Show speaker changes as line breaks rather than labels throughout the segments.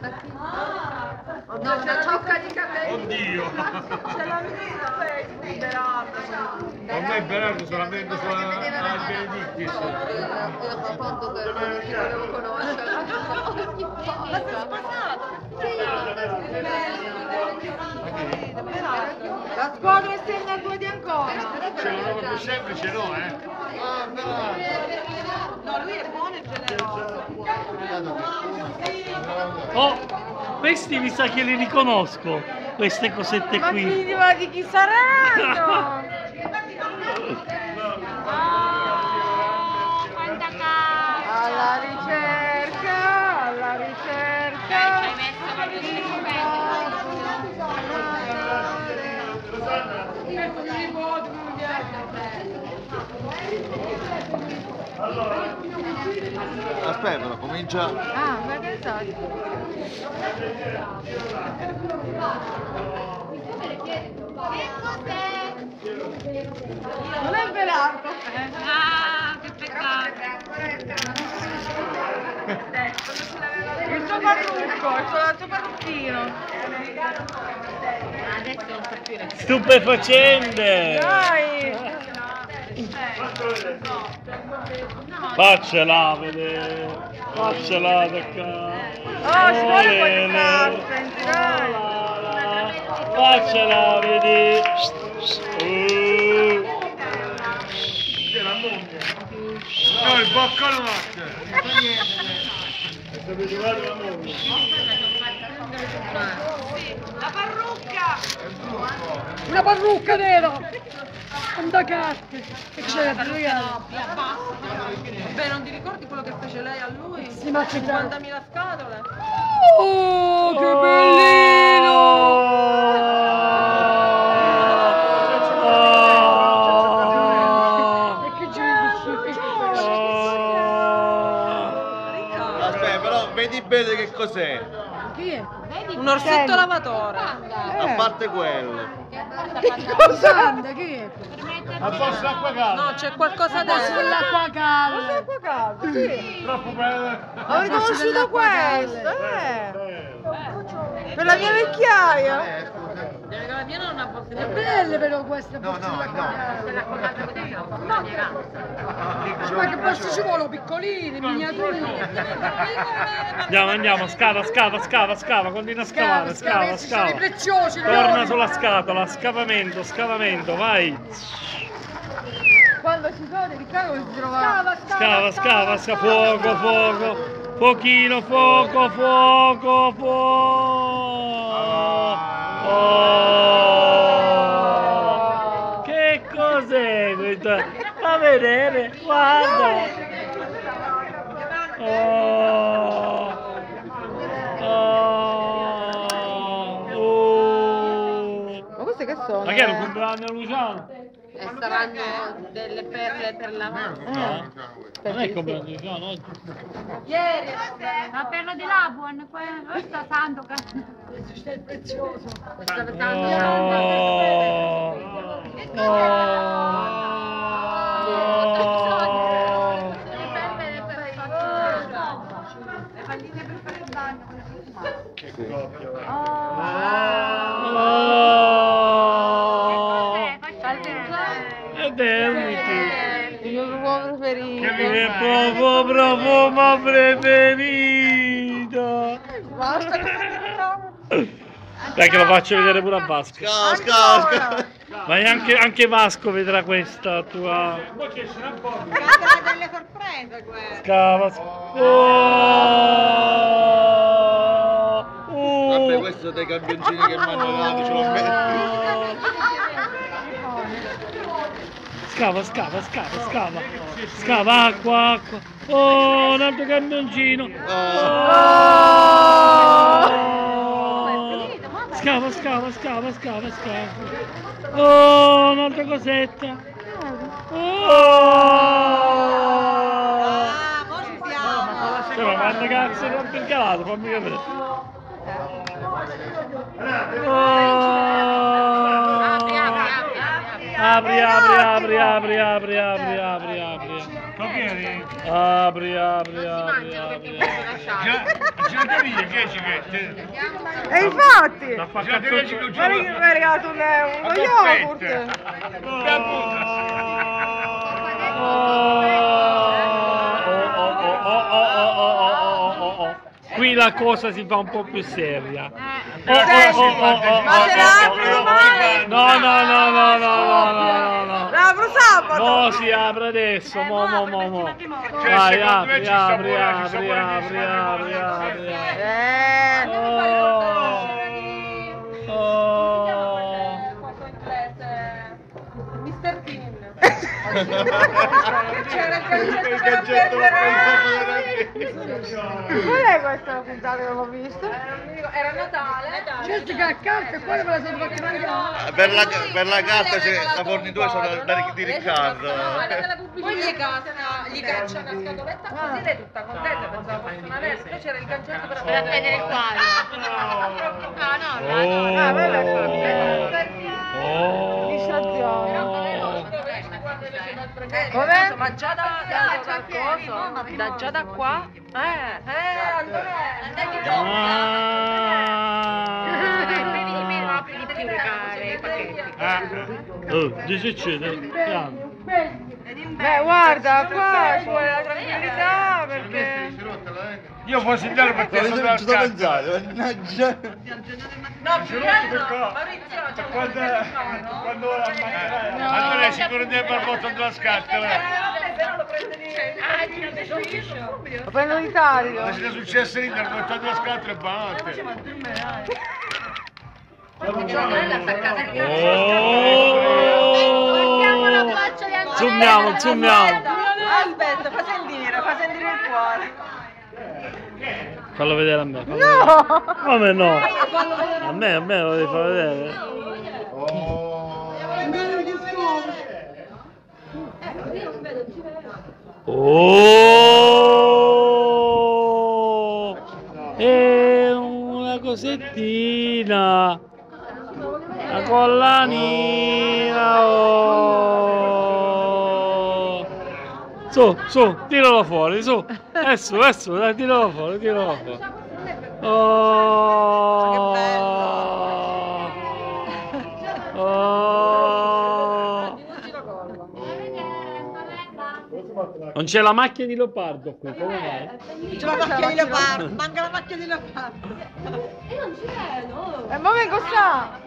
No, una ciocca di capelli.
Oddio!
Ce l'avevo liberato.
A me Berardo solamente su al Benedictis.
Ho fatto per volevo conoscerla. Ma sei sposato?
La squadra è sempre a due di ancora.
C'è una roba più semplice, no, eh?
No, lui è buono e generoso.
Oh, questi mi sa che li riconosco, queste cosette
Ma
qui.
ma di chi saranno? Alla ricerca, alla ricerca.
Aspetta, però, comincia.
Ah, ma che sai? Non è Belardo.
Ah, che peccato.
Il suo parrucco, il suo parrucchino.
Adesso non sa più le
Stupefacente!
Dai!
Faccela vedere, faccela toccare.
Oh, ci vuole un po' di suspense, dai!
Faccela vedere.
No, il boccolo notte!
La parrucca!
Una parrucca nera! Da carte! E c'è la regalo?
Beh, non ti ricordi quello che fece lei a lui?
Sì, ma c'è già.
50.000 scatole?
Oh, che bellino! E che
Aspetta, però vedi bene che cos'è.
Chi è?
Un orsetto lavatore.
A parte quello.
Che cosa? Chi è?
A posto l'acqua calda!
No, c'è qualcosa
Posso
dentro.
l'acqua calda? L'acqua calda? Sì.
Troppo bello!
Avete conosciuto questo? Per la mia vecchiaia?
La mia non ha posto
È belle però queste
No, no,
Ma che posto ci vuole? Piccolini, miniaturi.
Andiamo, scava, continua a scavare, scava.
Sono i preziosi.
Torna sulla scatola, scavamento, vai.
Quando si gode di cavolo si trova.
Scava, fuoco, fuochino, fuoco. Oh, che cos'è questa? A vedere, guarda.
Ma queste che sono?
Ma che era un compleanno a Luciano?
saranno delle perle per lavare.
Non è il compleanno di Luciano oggi?
Ieri
La perla di Labuan, questa santo che...
Questo è il prezioso.
questa
Oh.
le palline per fare il bagno.
Che coppia!
Ed è
Il mio profumo preferito.
il profumo preferito.
Basta.
Dai che lo faccio vedere pure a Vasco.
Scava.
Ma anche Vasco vedrà questa tua.
Delle sorprese queste.
Scava.
Vabbè, questo dei campioncini che mi hanno dato, ce l'ho messo.
Scava, acqua. Oh, un altro campioncino. Scava. Oh, un'altra cosetta.
Mo ci siamo.
Cioè, ma quando cazzo rompe il calato, fammi capire. Apri.
Vieni.
Apri.
Già capire che ci mette?
E infatti!
La fa
Già
cazzo-
che
Guarda che mi ha regalato uno yogurt!
Qui la cosa si fa un po' più seria.
Ma se la apri domani?
No.
La apro sabato!
No, si apre adesso. Mo. Vai, apri.
Mr. Bean.
C'era
il calcetto
l'ho
per
Qual è questa puntata che non l'ho vista?
Era Natale.
Certo che accanto e poi me la sono fatta mangiare.
Per la carta c'è la fornitura sono di Riccardo.
Poi gli caccia una scatoletta così lei tutta contenta, pensava fosse una veste, poi c'era il calcetto per
prendere il quadro.
Com'è?
Ma già da qua?
Che succede? Piano.
Beh, guarda, qua ci vuole la tranquillità perché...
Io fossi in per te
Ci
sotto la
sto
scatola.
pensando, mannaggia.
No, più che altro, Maurizio,
Quando Andrea sicuro di aver portato sulla scatola.
però lo prende di...
Lo prendo in Italia.
Ma se è successo lì, hanno portato la scatola e batte.
Zoomiamo.
Aspetta, fa sentire il cuore.
Fallo vedere a me.
No!
Come no? A me lo devi far vedere. È una cosettina. La collanina. Su, tiralo fuori, su. Adesso, dai, tiralo fuori. Non c'è la macchia di leopardo qui, come mai?
C'è la macchia di leopardo, manca la macchia di leopardo. E mo vengo sta!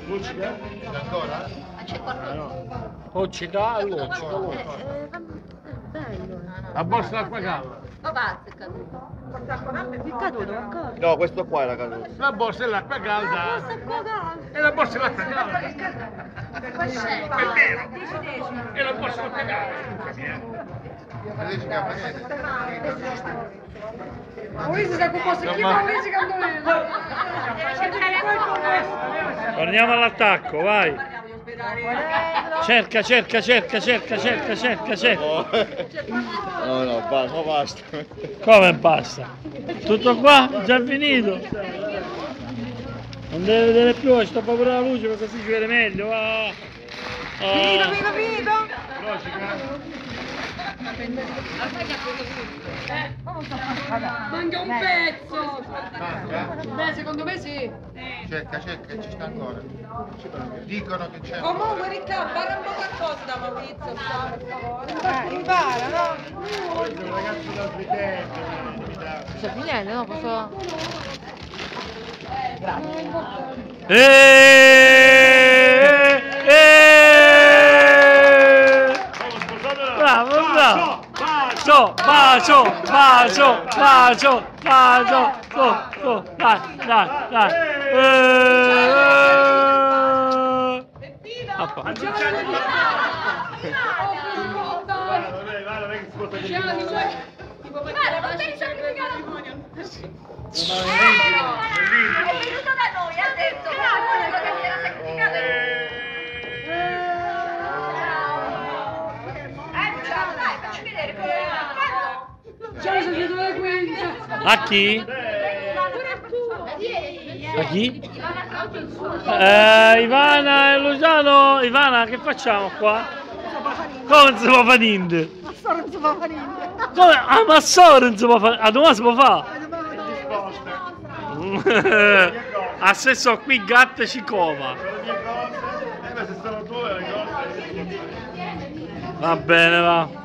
Luccica.
La borsa d'acqua calda.
No, questo qua è la caduta.
La borsa dell'acqua calda. E la borsa dell'acqua calda. È vero. E la borsa dell'acqua calda.
Maurizio si è composto chi Maurizio Candolino.
Torniamo all'attacco, vai. Cerca.
No, basta.
Come basta? Tutto qua? Già finito? Non deve vedere più, sto paura della luce perché così ci vede meglio. Va.
Finito!
Manca un pezzo. Beh, secondo me sì.
Cerca, ci sta ancora. Dicono che c'è.
Comunque Riccardo, parla un po' qualcosa da Maurizio, per favore.
Impara, no?
Un ragazzo da Svitezza.
Sta finendo, no? Posso...
Bravo. Dai.
È venuto da noi, ha detto che si era sacrificato. Dai, facci vedere come
Già sono dietro le quinte.
A chi? A chi? Ivana e Luciano, Ivana, che facciamo qua? Come non si può fare niente?
Non si può fare niente.
Come? Ah, ma solo non si può fare, a domani si può fare? Adesso qui gatto ci cova.
Se sono tue le cose.
Va bene, va.